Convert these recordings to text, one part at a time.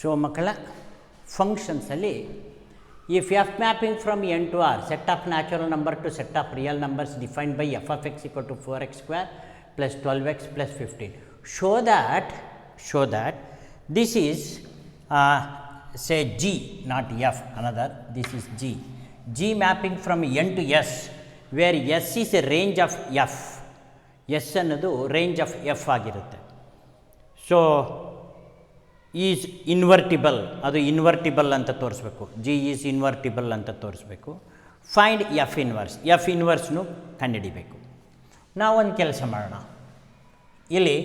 So ಮಕ್ಕಳ ಫಂಕ್ಷನ್ಸಲ್ಲಿ if f mapping from n to r set of natural number to set of real numbers defined by f of x equal to 4x square plus 12x plus 15 show that this is say g not f another this is g mapping from n to s where s is a range of f s ಅನ್ನೋದು range of f ಆಗಿರುತ್ತೆ so is invertible ಅದು invertible ಅಂತ ತೋರಿಸ್ಬೇಕು G is invertible ಅಂತ ತೋರಿಸ್ಬೇಕು find F ಇನ್ವರ್ಸ್ನು ಕಂಡುಹಿಡಿಬೇಕು ನಾವೊಂದು ಕೆಲಸ ಮಾಡೋಣ ಇಲ್ಲಿ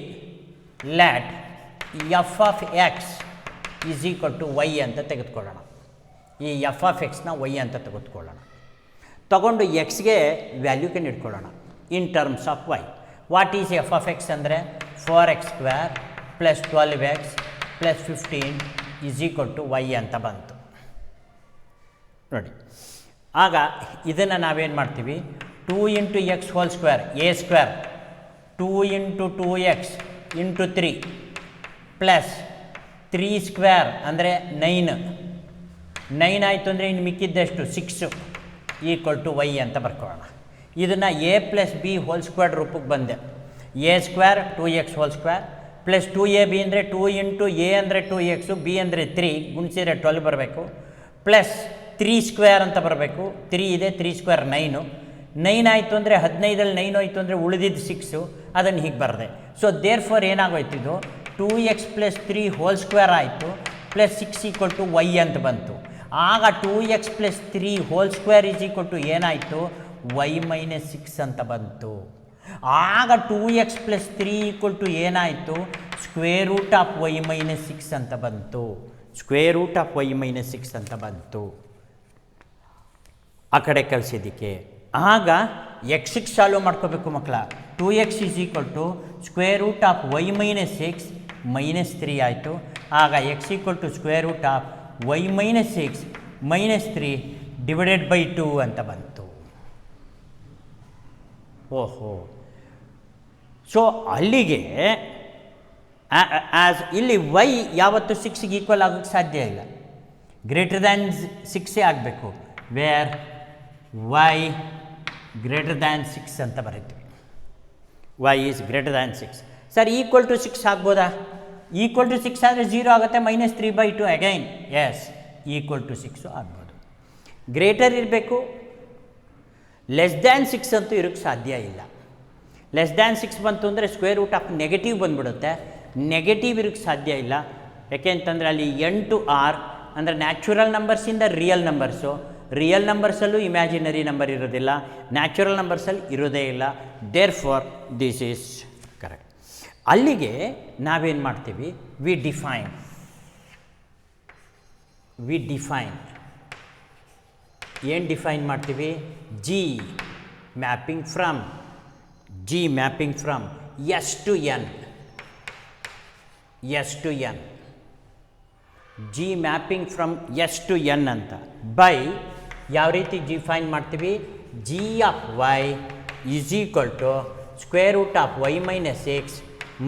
let F of X is equal to Y ಅಂತ ತೆಗೆದುಕೊಳ್ಳೋಣ ಈ ಎಫ್ ಆಫ್ ಎಕ್ಸ್ನ ವೈ ಅಂತ ತೆಗೆದುಕೊಳ್ಳೋಣ ತಗೊಂಡು ಎಕ್ಸ್ಗೆ ವ್ಯಾಲ್ಯೂ ಕಂಡುಹಿಡ್ಕೊಳ್ಳೋಣ in terms of Y what is F of X ಅಂದರೆ 4x square plus 12x plus 15 is equal to Y ಅಂತ ಬಂತು ನೋಡಿ. ಆಗ ಇದನ್ನು ನಾವೇನು ಮಾಡ್ತೀವಿ 2 into X whole square a square 2 into 2x into 3 plus 3 square ಅಂದರೆ 9 ಆಯಿತು ಅಂದರೆ ಇನ್ನು ಮಿಕ್ಕಿದ್ದೆಷ್ಟು 6 ಈಕ್ವಲ್ ಟು ವೈ ಅಂತ ಬರ್ಕೊಳ್ಳೋಣ. ಇದನ್ನು A plus B whole square ರೂಪಕ್ಕೆ ಬಂದೆ A square 2x hole square plus 2ab ಅಂದರೆ 2 ಇಂಟು ಎ ಅಂದರೆ 2x ಬಿ ಅಂದರೆ 3 ಗುಣಿಸಿದ್ರೆ 12 ಬರಬೇಕು ಪ್ಲಸ್ 3 ಸ್ಕ್ವೇರ್ ಅಂತ ಬರಬೇಕು 3 ಇದೆ 3 ಸ್ಕ್ವೇರ್ 9 ಆಯಿತು ಅಂದರೆ 15ರಲ್ಲಿ 9 ಆಯಿತು ಅಂದರೆ ಉಳಿದಿದ್ದು 6 ಅದನ್ನು ಹೀಗೆ ಬರದೆ. ಸೊ ದೇರ್ ಫಾರ್ ಏನಾಗೋಯ್ತು ಇದು 2x ಪ್ಲಸ್ 3 ಹೋಲ್ ಸ್ಕ್ವೇರ್ ಆಯಿತು ಪ್ಲಸ್ 6 ಈಕ್ವಲ್ ಟು ವೈ ಅಂತ ಬಂತು. ಆಗ 2x plus 3 whole square is equal to ಏನಾಯಿತು ವೈ ಮೈನಸ್ 6 ಅಂತ ಬಂತು. ಆಗ 2x ಪ್ಲಸ್ 3 ಈಕ್ವಲ್ ಟು ಏನಾಯಿತು square root of Y minus 6 ಅಂತ ಬಂತು square root of Y minus 6 ಅಂತ ಬಂತು ಆ ಕಡೆ ಕಳಿಸಿದ್ದಕ್ಕೆ. ಆಗ ಎಕ್ಸಿಗೆ ಸಾಲ್ವ್ ಮಾಡ್ಕೋಬೇಕು ಮಕ್ಕಳ 2x is equal to square root of Y minus 6 minus 3 ಆಯಿತು. ಆಗ x equal to square root of Y minus 6 minus 3 divided by 2 ಅಂತ ಬಂತು. ಓಹೋ, ಸೊ ಅಲ್ಲಿಗೆ ಆ್ಯಸ್ ಇಲ್ಲಿ ವೈ ಯಾವತ್ತು 6ಗೆ ಈಕ್ವಲ್ ಆಗೋಕ್ಕೆ ಸಾಧ್ಯ ಇಲ್ಲ, ಗ್ರೇಟರ್ ದ್ಯಾನ್ 6 ಆಗಬೇಕು. ವೇರ್ ವೈ ಗ್ರೇಟರ್ ದ್ಯಾನ್ 6 ಅಂತ ಬರೀತೀವಿ. Y is greater than 6. Sir equal to 6 ಆಗ್ಬೋದಾ? ಈಕ್ವಲ್ ಟು 6 ಆದರೆ 0 ಆಗುತ್ತೆ minus 3/2 again. Yes, equal to 6 ಆಗ್ಬೋದು. ಗ್ರೇಟರ್ ಇರಬೇಕು, ಲೆಸ್ ದ್ಯಾನ್ 6 ಅಂತೂ ಇರೋಕ್ಕೆ ಸಾಧ್ಯ ಇಲ್ಲ. ಲೆಸ್ ದ್ಯಾನ್ 6 ಬಂತು ಅಂದರೆ ಸ್ಕ್ವೇರ್ ರೂಟ್ ಆಫ್ ನೆಗೆಟಿವ್ ಬಂದುಬಿಡುತ್ತೆ, ನೆಗೆಟಿವ್ ಇರೋಕ್ಕೆ ಸಾಧ್ಯ ಇಲ್ಲ. ಯಾಕೆ ಅಂತಂದರೆ ಅಲ್ಲಿ n to r ಅಂದರೆ natural ನಂಬರ್ಸಿಂದ real numbers, real ನಂಬರ್ಸಲ್ಲೂ imaginary number ಇರೋದಿಲ್ಲ, ನ್ಯಾಚುರಲ್ ನಂಬರ್ಸಲ್ಲಿ ಇರೋದೇ ಇಲ್ಲ. There for this is correct. ಅಲ್ಲಿಗೆ ನಾವೇನು ಮಾಡ್ತೀವಿ ವಿ ಡಿಫೈನ್ ಏನು ಡಿಫೈನ್ ಮಾಡ್ತೀವಿ G mapping from S to N G mapping from S to N ಅಂತ ಬೈ ಯಾವ ರೀತಿ ಡಿಫೈನ್ ಮಾಡ್ತೀವಿ G of Y is equal to square root of Y minus 6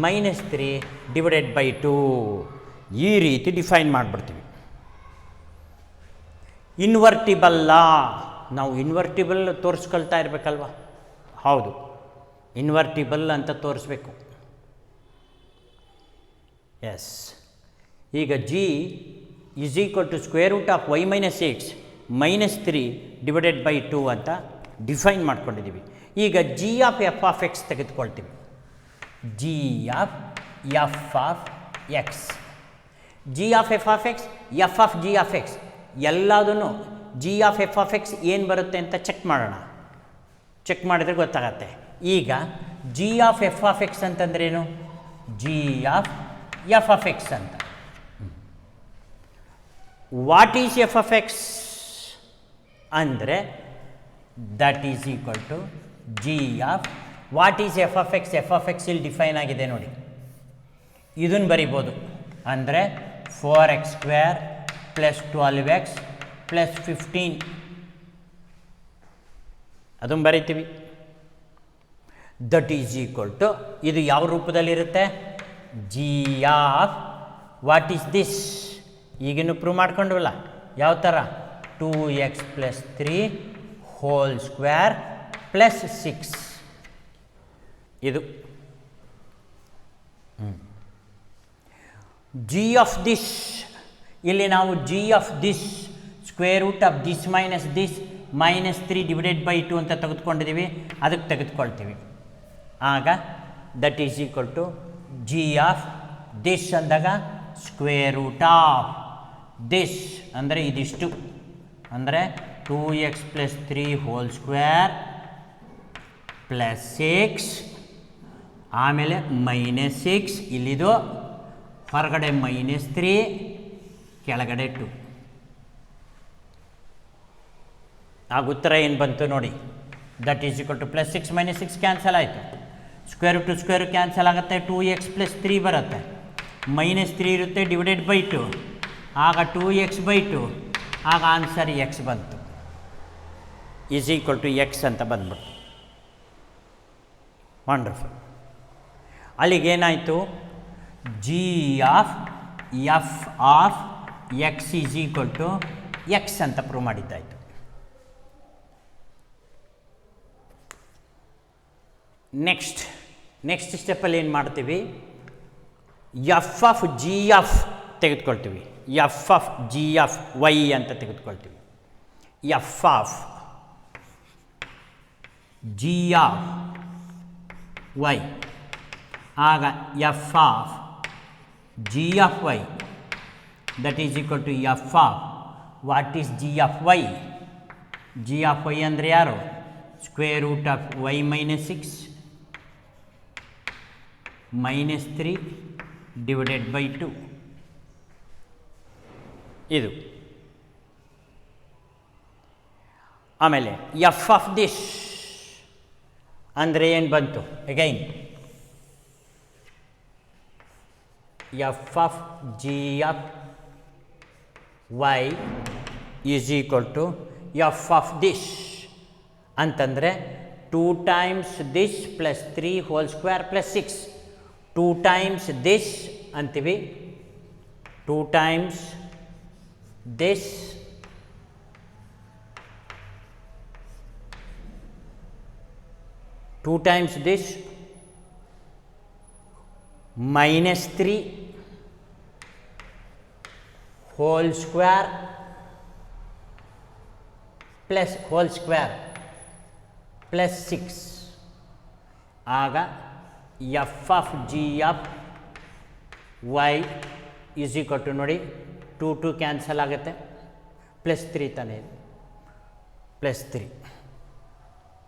minus 3 divided by 2 ಈ ರೀತಿ define ಮಾಡಿಬಿಡ್ತೀವಿ. ಇನ್ವರ್ಟಿಬಲ್ಲ, ನಾವು invertible ತೋರಿಸ್ಕೊಳ್ತಾ ಇರಬೇಕಲ್ವ? ಹೌದು, invertible ಅಂತ ತೋರಿಸ್ಬೇಕು. ಎಸ್, ಈಗ G is equal to square root of Y minus 6 minus 3 divided by 2 ಅಂತ define ಮಾಡ್ಕೊಂಡಿದ್ದೀವಿ. ಈಗ G of F of X ತೆಗೆದುಕೊಳ್ತೀವಿ. G of F of X, G of F of X, F of G of X ಎಲ್ಲದೂ G of F of X ಏನು ಬರುತ್ತೆ ಅಂತ check ಮಾಡೋಣ. Check ಮಾಡಿದ್ರೆ ಗೊತ್ತಾಗತ್ತೆ. ಈಗ G of F of X ಅಂತಂದ್ರೇನು? G of F of X ಅಂತ. What is F of X ಅಂದರೆ that is equal to G of what is F of X. F of X ಇಲ್ಲಿ define ಆಗಿದೆ ನೋಡಿ, ಇದನ್ನು ಬರಿಬೋದು. ಅಂದರೆ 4x square plus 12x plus 15 ಅದನ್ನು ಬರಿತೀವಿ. ದಟ್ ಈಸ್ ಈಕ್ವಲ್ ಟು ಇದು ಯಾವ ರೂಪದಲ್ಲಿರುತ್ತೆ? G of what is this? ಈಗಿನ್ನು ಪ್ರೂವ್ ಮಾಡ್ಕೊಂಡ್ವಲ್ಲ ಯಾವ ಥರ 2x plus 3 whole square plus 6 ಇದು ಜಿ ಆಫ್ ದಿಸ್ ಇಲ್ಲಿ ನಾವು g of this square root of this minus this minus 3 divided by 2 ಅಂತ ತೆಗೆದುಕೊಂಡಿದ್ದೀವಿ, ಅದಕ್ಕೆ ತೆಗೆದುಕೊಳ್ತೀವಿ. ಆಗ that is equal to G of this ಅಂದಾಗ ಸ್ಕ್ವೇರ್ ರೂಟ್ ಆಫ್ ದಿಸ್ ಅಂದರೆ ಇದಿಷ್ಟು ಅಂದರೆ 2x plus 3 whole square plus 6 ಆಮೇಲೆ ಮೈನಸ್ 6 ಇಲ್ಲಿದು ಹೊರಗಡೆ ಮೈನಸ್ 3 ಕೆಳಗಡೆ 2. ಆಗ ಉತ್ತರ ಏನು ಬಂತು ನೋಡಿ, that is equal to plus 6 minus 6 cancel ಆಯಿತು, ಸ್ಕ್ವೇರ್ ಟು ಸ್ಕ್ವೇರ್ ಕ್ಯಾನ್ಸಲ್ ಆಗುತ್ತೆ, 2x ಪ್ಲಸ್ 3 ಬರುತ್ತೆ, ಮೈನಸ್ 3 ಇರುತ್ತೆ ಡಿವೈಡೆಡ್ ಬೈ 2 ಆಗ 2x ಬೈ 2 ಆಗ ಆನ್ಸರ್ x ಬಂತು, ಈಸ್ ಈಕ್ವಲ್ ಟು x ಅಂತ ಬಂದ್ಬಿಟ್ಟು. ವಂಡರ್ಫುಲ್. ಅಲ್ಲಿಗೇನಾಯಿತು, G of F of X is equal to X ಅಂತ ಪ್ರೂವ್ ಮಾಡಿದ್ದಾಯಿತು. ನೆಕ್ಸ್ಟ್ ಸ್ಟೆಪ್ಪಲ್ಲಿ ಏನು ಮಾಡ್ತೀವಿ, ಎಫ್ ಆಫ್ ಜಿ ಆಫ್ ತೆಗೆದುಕೊಳ್ತೀವಿ, F of G of Y ಅಂತ ತೆಗೆದುಕೊಳ್ತೀವಿ. F of G of Y ಆಗ F of G of Y that is equal to F of what is G of Y. G of Y ಅಂದರೆ ಯಾರು, square root of Y minus 6 minus 3 divided by 2 ಇದು. ಆಮೇಲೆ f of this ಅಂದರೆ ಏನು ಬಂತು, again f of G of Y is equal to F of this ಅಂತಂದರೆ 2 times this plus 3 whole square plus 6, 2 times this ಅಂತೀವಿ, 2 times this minus 3 whole square plus whole square plus 6 ಆಗ F of G of Y is equal to ನೋಡಿ 2 cancel ಆಗುತ್ತೆ, plus 3 ತಾನೇ ಇದೆ, plus 3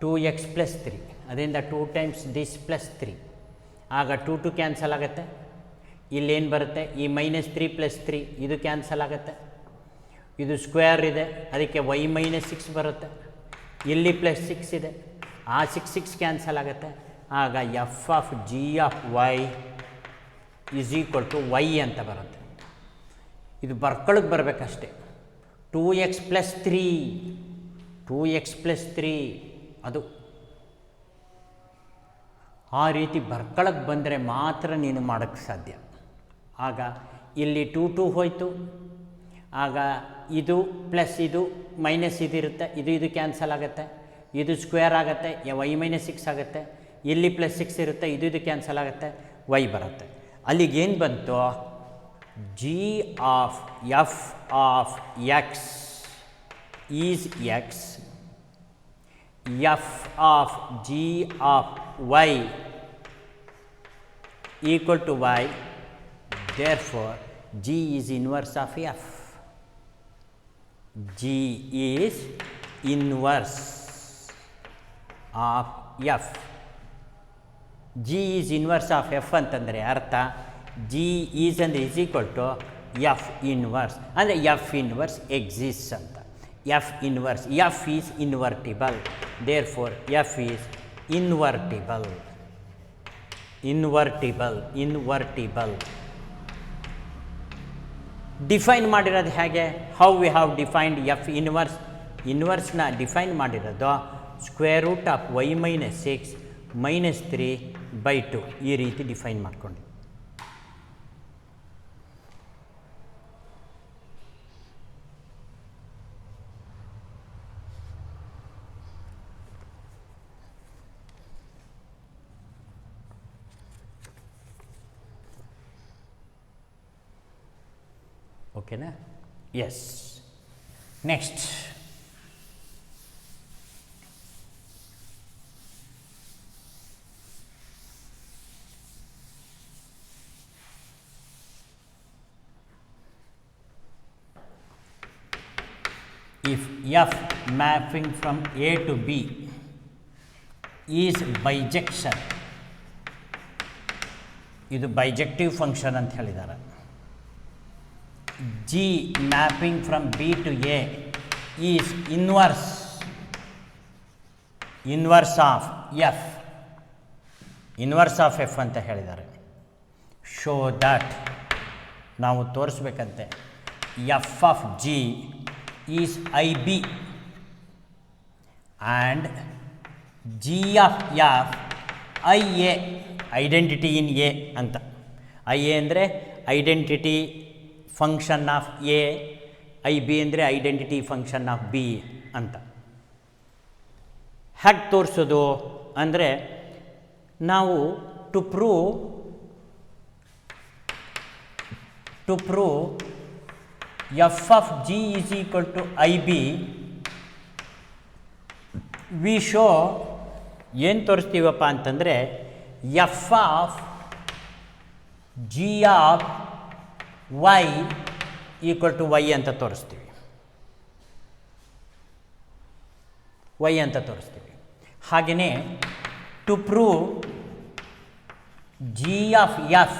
2x plus 3 ಅದರಿಂದ 2 times this plus 3 ಆಗ 2 cancel ಆಗುತ್ತೆ, ಇಲ್ಲೇನು ಬರುತ್ತೆ, ಈ ಮೈನಸ್ 3 ಪ್ಲಸ್ 3 ಇದು ಕ್ಯಾನ್ಸಲ್ ಆಗುತ್ತೆ, ಇದು ಸ್ಕ್ವೇರ್ ಇದೆ ಅದಕ್ಕೆ y ಮೈನಸ್ 6 ಬರುತ್ತೆ, ಇಲ್ಲಿ ಪ್ಲಸ್ 6 ಇದೆ ಆ 6 ಕ್ಯಾನ್ಸಲ್ ಆಗುತ್ತೆ, ಆಗ F of G of Y is equal to Y ಅಂತ ಬರುತ್ತೆ. ಇದು ಬರ್ಕೊಳಕ್ಕೆ ಬರಬೇಕಷ್ಟೆ, 2x ಪ್ಲಸ್ 3 ಅದು ಆ ರೀತಿ ಬರ್ಕೊಳಕ್ಕೆ ಬಂದರೆ ಮಾತ್ರ ನೀನು ಮಾಡೋಕ್ಕೆ ಸಾಧ್ಯ. ಆಗ ಇಲ್ಲಿ 2 ಹೋಯಿತು, ಆಗ ಇದು ಪ್ಲಸ್ ಇದು ಮೈನಸ್ ಇದಿರುತ್ತೆ, ಇದು ಕ್ಯಾನ್ಸಲ್ ಆಗುತ್ತೆ, ಇದು ಸ್ಕ್ವೇರ್ ಆಗುತ್ತೆ, y ಮೈನಸ್ 6 ಆಗುತ್ತೆ, ಇಲ್ಲಿ ಪ್ಲಸ್ 6 ಇರುತ್ತೆ, ಇದು ಕ್ಯಾನ್ಸಲ್ ಆಗುತ್ತೆ, y ಬರುತ್ತೆ. ಅಲ್ಲಿಗೇನು ಬಂತು, g of F of X is x, F of G of y equal to y, therefore G is inverse of F. G is inverse of F. G is inverse of F ಅಂತಂದರೆ ಅರ್ಥ G is ಅಂದರೆ is equal to F inverse ಅಂದರೆ F inverse exists ಅಂತ. F inverse, F is invertible, therefore F is invertible. Define ಮಾಡಿರೋದು ಹೇಗೆ, how we have defined F ಇನ್ವರ್ಸ್ನ define ಮಾಡಿರೋದು square root of Y minus 6 minus 3/2 ಈ ರೀತಿ define ಮಾಡ್ಕೊಂಡು. ಓಕೆನಾ? Yes. Next if f mapping from A to B is bijection, ಇದು bijective function ಅಂತ ಹೇಳಿದ್ದಾರೆ. G mapping from B to A is inverse of f ಅಂತ ಹೇಳಿದ್ದಾರೆ. ಶೋ ದಟ್ ನಾವು ತೋರಿಸ್ಬೇಕಂತೆ f of G is IB and G of F IA, identity in A ಅಂತ. IA ಅಂದರೆ identity function of A, IB ಅಂದರೆ identity function of B ಅಂತ. ಹೇಗೆ ತೋರಿಸೋದು ಅಂದರೆ ನಾವು to prove f of G is equal to IB, we show ಏನು ತೋರಿಸ್ತೀವಪ್ಪ ಅಂತಂದರೆ f of G of y equal to y ಅಂತ ತೋರಿಸ್ತೀವಿ. ಹಾಗೆಯೇ to prove G of f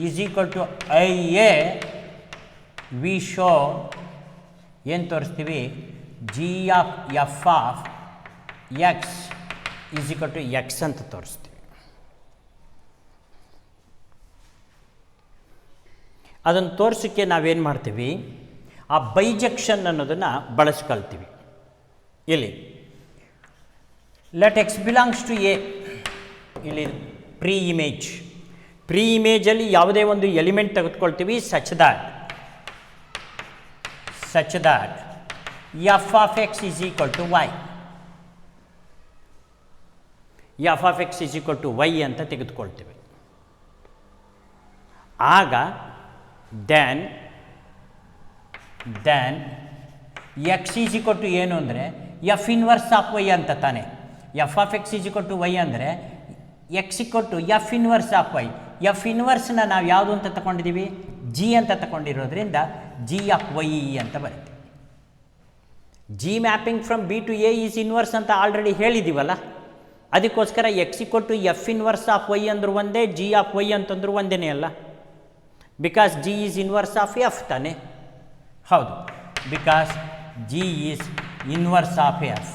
is equal to IA, we show ಏನು ತೋರಿಸ್ತೀವಿ, G of f of x is equal to x ಅಂತ ತೋರಿಸ್ತೀವಿ. ಅದನ್ನು ತೋರಿಸೋಕ್ಕೆ ನಾವೇನು ಮಾಡ್ತೀವಿ, ಆ ಬೈಜೆಕ್ಷನ್ ಅನ್ನೋದನ್ನು ಬಳಸ್ಕೊಳ್ತೀವಿ. ಇಲ್ಲಿ let X belongs to A, ಇಲ್ಲಿ ಪ್ರೀ ಇಮೇಜಲ್ಲಿ ಯಾವುದೇ ಒಂದು ಎಲಿಮೆಂಟ್ ತೆಗೆದುಕೊಳ್ತೀವಿ such that f of x is equal to y, f of x is equal to y ಅಂತ ತೆಗೆದುಕೊಳ್ತೀವಿ. ಆಗ then x is equal to ಏನು ಅಂದರೆ f ಇನ್ವರ್ಸ್ ಆಫ್ y ಅಂತ ತಾನೆ. f of x is equal to y ಅಂದರೆ x equal to f inverse of y. f ಇನ್ವರ್ಸ್ನ ನಾವು ಯಾವುದು ಅಂತ ತಗೊಂಡಿದ್ದೀವಿ, g ಅಂತ ತಗೊಂಡಿರೋದ್ರಿಂದ g of y ಅಂತ ಬರುತ್ತೆ. G mapping from B to A is inverse ಅಂತ ಆಲ್ರೆಡಿ ಹೇಳಿದ್ದೀವಲ್ಲ, ಅದಕ್ಕೋಸ್ಕರ x equal to f inverse of y ಅಂದರೂ ಒಂದೇ, g of y ಅಂತಂದ್ರೂ ಒಂದೇ ಅಲ್ಲ. Because G is inverse of f ತಾನೆ. ಹೌದು, because G is inverse of f.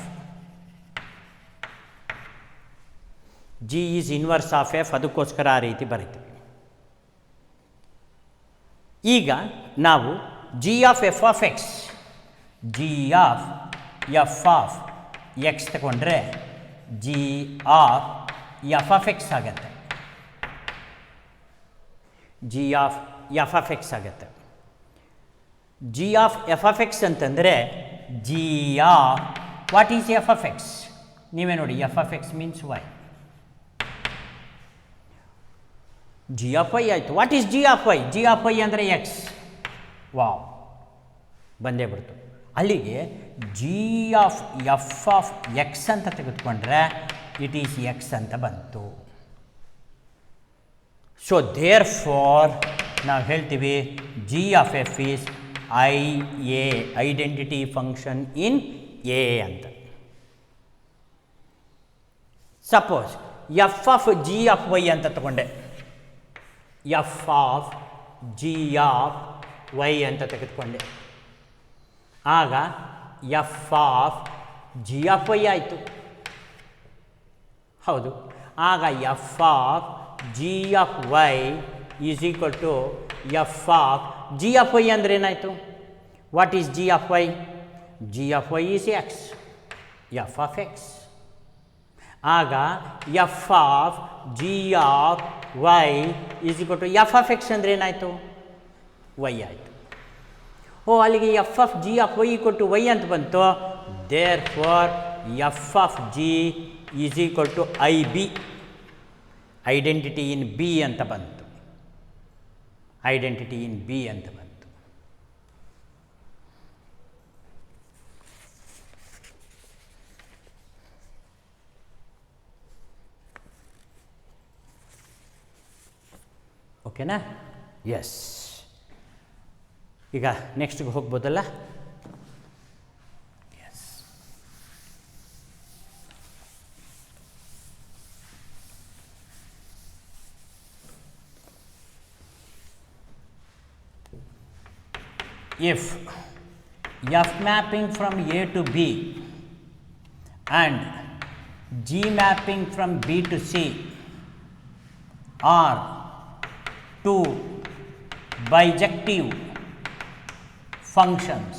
G is inverse of f, ಅದಕ್ಕೋಸ್ಕರ ಆ ರೀತಿ ಬರೀತೀವಿ. ಈಗ ನಾವು G of f of x, G of f of x ತಗೊಂಡ್ರೆ G of f of x ಆಗುತ್ತೆ. G of f of x ಆಗುತ್ತೆ. G of f of x ಅಂತಂದರೆ G of what is f of x? ನೀವೇ ನೋಡಿ, f of x means y. G of y ಆಯಿತು. What is G of y? G of y ಅಂದರೆ x. Wow, ಬಂದೇ ಬಿಡ್ತು. ಅಲ್ಲಿಗೆ G of f of x ಅಂತ ತೆಗೆದುಕೊಂಡ್ರೆ ಇಟ್ ಈಸ್ x ಅಂತ ಬಂತು. ಸೊ ದೇರ್ ಫಾರ್ ನಾವು ಹೇಳ್ತೀವಿ G of f is IA, identity function in A ಅಂತ. Suppose f of G of y ಅಂತ ತಗೊಂಡೆ, f of G of y ಅಂತ ತೆಗೆದುಕೊಂಡೆ, ಆಗ f of G of y ಆಯಿತು. ಹೌದು, ಆಗ f of G of y is equal to f of G of y ಅಂದರೆ ಏನಾಯಿತು? What is G of y? G of y is x, f of x. ಆಗ f of G of y is equal to f of x ಅಂದರೆ ಏನಾಯಿತು? y ಆಯಿತು. ಓ, ಅಲ್ಲಿಗೆ f of G of y equal to y ಅಂತ ಬಂತು. Therefore f of G is equal to IB, identity in B ಅಂತ ಬಂತು. ಓಕೆನಾ? Yes. ಈಗ ನೆಕ್ಸ್ಟ್ಗೆ ಹೋಗ್ಬೋದಲ್ಲ? Yes. If F mapping from A to B and G mapping from B to C are two bijective functions,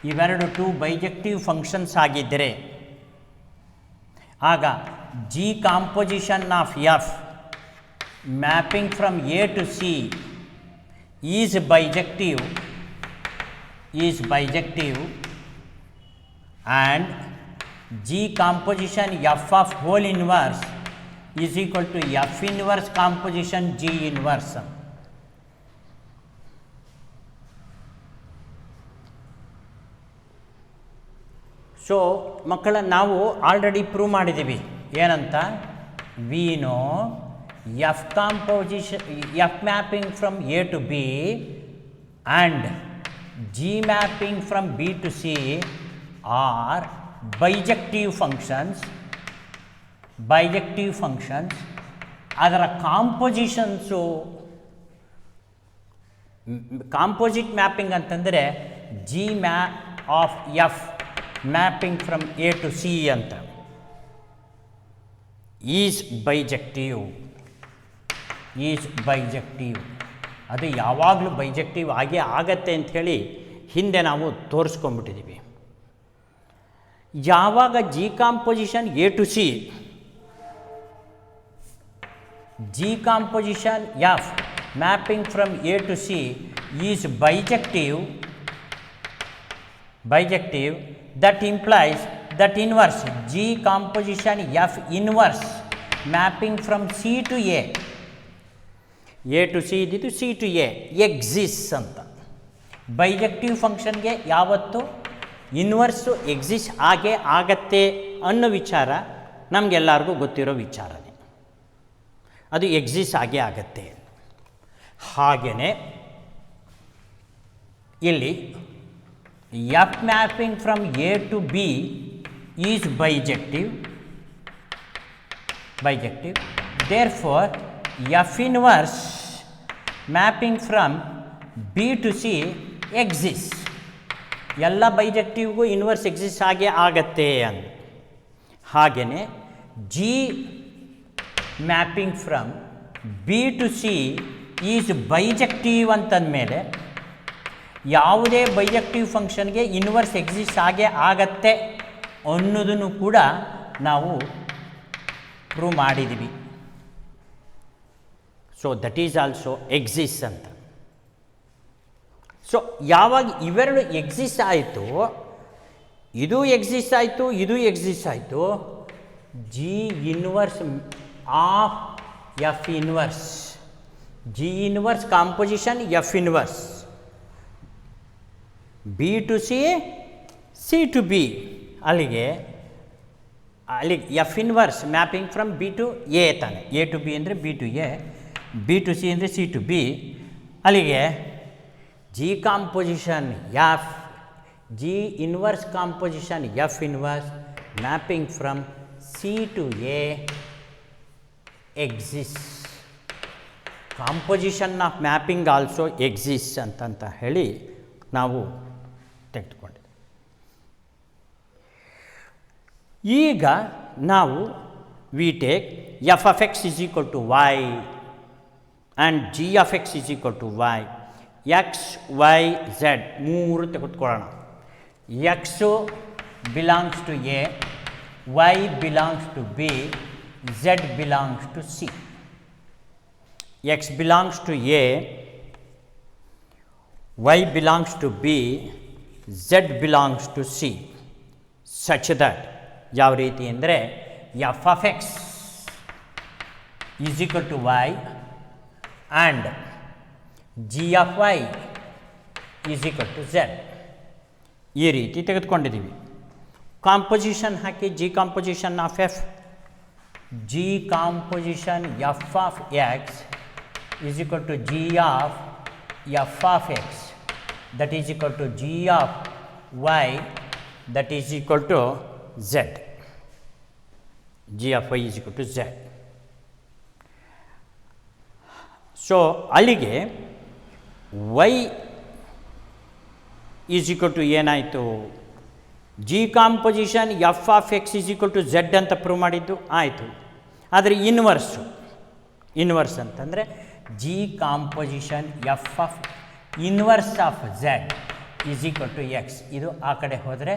ಇವೆರಡು two bijective functions ಆಗಿದ್ದರೆ ಆಗ g composition of f mapping from A to C is bijective and G composition F of whole inverse is equal to F inverse composition G inverse. So ಮಕ್ಕಳ ನಾವು already prove ಮಾಡಿದ್ದೀವಿ ಏನಂತ, we know f composition f mapping from A to B and G mapping from B to C are bijective functions. ಅದರ compositions composite mapping ಅಂತಂದರೆ g map of f mapping from A to C ಅಂತ is bijective. ಅದು ಯಾವಾಗಲೂ bijective ಆಗೇ ಆಗತ್ತೆ ಅಂಥೇಳಿ ಹಿಂದೆ ನಾವು ತೋರಿಸ್ಕೊಂಡ್ಬಿಟ್ಟಿದ್ದೀವಿ. ಯಾವಾಗ g composition A to C, g composition f mapping from A to C is bijective, that implies that inverse g composition F inverse mapping from C to A to C ಇದ್ದಿದ್ದು C to A exists ಅಂತ. Bijective ಫಂಕ್ಷನ್ಗೆ ಯಾವತ್ತು inverse Axis ಆಗೇ ಆಗತ್ತೆ ಅನ್ನೋ ವಿಚಾರ ನಮಗೆಲ್ಲರಿಗೂ ಗೊತ್ತಿರೋ ವಿಚಾರನೇ, ಅದು ಎಕ್ಸಿಸ್ ಆಗೇ ಆಗತ್ತೆ. ಹಾಗೆಯೇ ಇಲ್ಲಿ f mapping from A to B is bijective, therefore F inverse mapping from B to C exists. ಎಲ್ಲ ಬೈಜೆಕ್ಟಿವ್ಗೂ ಇನ್ವರ್ಸ್ ಎಕ್ಸಿಸ್ಟ್ ಆಗೇ ಆಗತ್ತೆ ಅಂತ. ಹಾಗೆಯೇ G mapping from B to C is bijective ಅಂತಂದಮೇಲೆ ಯಾವುದೇ ಬೈಜೆಕ್ಟಿವ್ ಫಂಕ್ಷನ್ಗೆ ಇನ್ವರ್ಸ್ ಎಕ್ಸಿಸ್ಟ್ ಆಗೇ ಆಗತ್ತೆ ಅನ್ನೋದನ್ನು ಕೂಡ ನಾವು ಪ್ರೂವ್ ಮಾಡಿದ್ದೀವಿ. So that is also exist ಅಂತ. ಸೊ ಯಾವಾಗ ಇವೆರಡು ಎಕ್ಸಿಸ್ಟ್ ಆಯಿತು, ಇದು ಎಕ್ಸಿಸ್ಟ್ ಆಯಿತು, ಇದು ಎಕ್ಸಿಸ್ಟ್ ಆಯಿತು, G inverse of F inverse, G inverse composition F inverse, B to C, C to B, ಅಲ್ಲಿಗೆ F inverse mapping from B to A ತಾನೆ, ಎ ಟು ಬಿ ಅಂದರೆ B to A, B to C ಅಂದರೆ C to B, ಅಲ್ಲಿಗೆ G composition F, G inverse composition F inverse mapping from C to A exist. Composition of mapping also exist ಅಂತ ಹೇಳಿ ನಾವು ತೆಗೆದುಕೊಂಡಿದ್ದೀವಿ. ಈಗ ನಾವು we take f of x is equal to y and g of x is equal to y. X y z ಮೂರು ತೆಗೆದುಕೊಳ್ಳೋಣ. X belongs to A, y belongs to B, z belongs to C. X belongs to A, y belongs to B, z belongs to C, such that ಯಾವ ರೀತಿ ಅಂದರೆ f of X is equal to y and g of Y is equal to z. ಈ ರೀತಿ ತೆಗೆದುಕೊಂಡಿದ್ದೀವಿ. Composition hockey G composition of F, G composition F of X is equal to g of f of x that is equal to g of y that is equal to z. g of y is equal to z. So ಅಲ್ಲಿಗೆ y is equal to ಏನಾಯಿತು, G composition F of X is equal to Z ಅಂತ prove ಮಾಡಿದ್ದು ಆಯಿತು. ಆದರೆ inverse ಅಂತಂದರೆ G composition F of inverse of Z is equal to X. ಇದು ಆ ಕಡೆ ಹೋದರೆ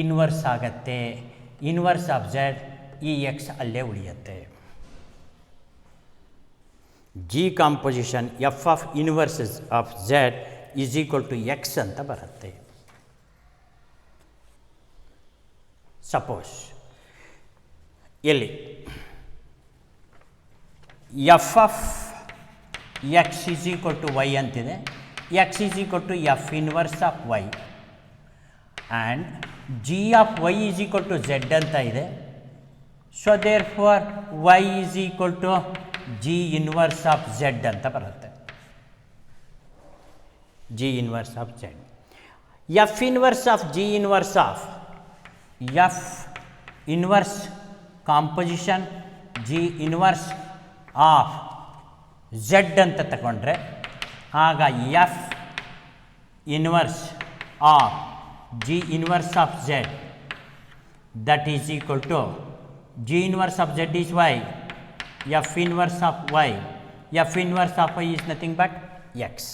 ಇನ್ವರ್ಸ್ ಆಗತ್ತೆ. ಇನ್ವರ್ಸ್ ಆಫ್ ಝೆಡ್ ಈ ಎಕ್ಸ್ ಅಲ್ಲೇ ಉಳಿಯುತ್ತೆ. G composition F of inverses of Z is equal to X ಅಂತ ಬರುತ್ತೆ. ಸಪೋಸ್ ಇಲ್ಲಿ F of X is equal to y ಅಂತಿದೆ. X is equal to F inverse of y and g of Y is equal to Z ಅಂತ ಇದೆ. So therefore y is equal to g inverse of z ಅಂತ ಬರುತ್ತೆ. G inverse of z. F inverse of g inverse of F inverse composition G inverse of z ಅಂತ ತಗೊಂಡ್ರೆ ಆಗ f inverse of g inverse of z that is equal to g inverse of Z is Y, F inverse of Y, F inverse of Y is nothing but X.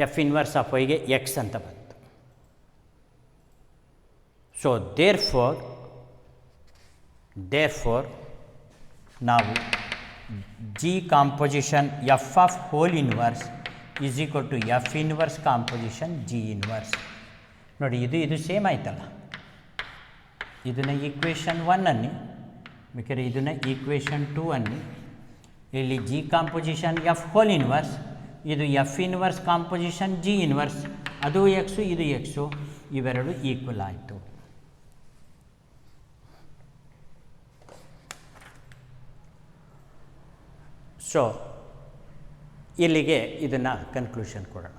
F inverse of ವೈಗೆ X ಅಂತ ಬಂತು. So therefore ನಾವು G composition F of whole inverse is equal to F inverse composition G inverse. ನೋಡಿ ಇದು same ಆಯ್ತಲ್ಲ. ಇದನ್ನು equation 1 ಅನ್ನಿ, ಬೇಕಾದ್ರೆ ಇದನ್ನು ಈಕ್ವೇಷನ್ 2 ಅನ್ನಿ. ಇಲ್ಲಿ G composition F whole inverse, ಇದು F inverse composition G inverse, ಅದು ಎಕ್ಸು ಇದು ಎಕ್ಸು, ಇವೆರಡು ಈಕ್ವಲ್ ಆಯಿತು. ಸೊ ಇಲ್ಲಿಗೆ ಇದನ್ನು ಕನ್ಕ್ಲೂಷನ್ ಕೊಡೋಣ.